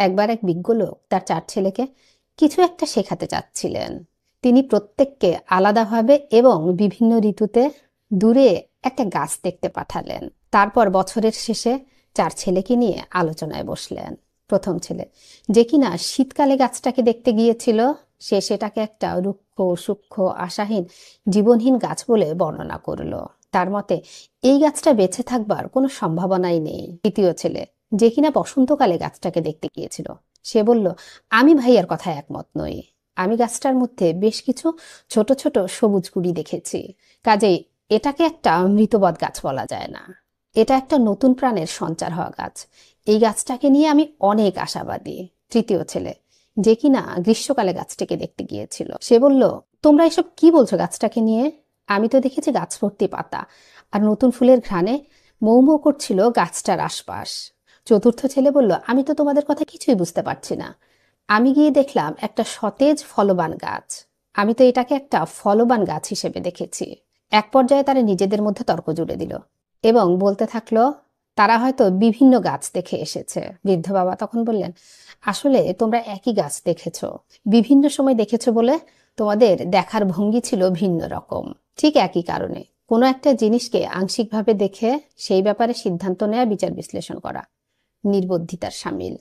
একবার এক বিজ্ঞ লোক তার 4 ছেলেকে কিছু একটা শেখাতে চাচ্ছিলেন। তিনি প্রত্যেককে আলাদাভাবে এবং বিভিন্ন ঋতুতে দূরে একটা গাছ দেখতে পাঠালেন। তারপর বছরের শেষে 4 ছেলেকে নিয়ে আলোচনায় বসলেন। প্রথম ছেলে, যে কিনা শীতকালে গাছটাকে দেখতে গিয়েছিল, সে সেটাকে একটা রুক্ষ সূক্ষ্ম আশাহীন জীবনহীন গাছ বলে বর্ণনা করল। তার মতে এই গাছটা বেঁচে থাকবার কোনো সম্ভাবনাই নেই। দ্বিতীয় ছেলে, যে কিনা বসন্তকালে গাছটাকে দেখতে গিয়েছিল, সে বলল, আমি ভাইয়ার কথায় একমত নই। আমি গাছটার মধ্যে বেশ কিছু ছোট ছোট সবুজ কুড়ি দেখেছি, কাজেই এটাকে একটা মৃতবৎ গাছ বলা যায় না। এটা একটা নতুন প্রাণের সঞ্চার হওয়া গাছ। এই গাছটাকে নিয়ে আমি অনেক আশাবাদী। তৃতীয় ছেলে, যে কিনা গ্রীষ্মকালে গাছটাকে দেখতে গিয়েছিল, সে বলল, তোমরা এসব কি বলছো গাছটাকে নিয়ে? আমি তো দেখেছি গাছ ভর্তি পাতা, আর নতুন ফুলের ঘ্রাণে মৌ মৌ করছিল গাছটার আশপাশ। চতুর্থ ছেলে বলল, আমি তো তোমাদের কথা কিছুই বুঝতে পারছি না। আমি গিয়ে দেখলাম একটা সতেজ ফলবান গাছ। আমি তো এটাকে একটা ফলবান গাছ হিসেবে দেখেছি। এক পর্যায়ে তারা নিজেদের মধ্যে তর্ক জুড়ে দিল এবং বলতে থাকলো তারা হয়তো বিভিন্ন গাছ দেখে এসেছে। বৃদ্ধ বাবা তখন বললেন, আসলে তোমরা একই গাছ দেখেছো, বিভিন্ন সময় দেখেছো বলে তোমাদের দেখার ভঙ্গি ছিল ভিন্ন রকম। ঠিক একই কারণে কোনো একটা জিনিসকে আংশিকভাবে দেখে সেই ব্যাপারে সিদ্ধান্ত নেওয়া বিচার বিশ্লেষণ করা নির্বুদ্ধিতার শামিল।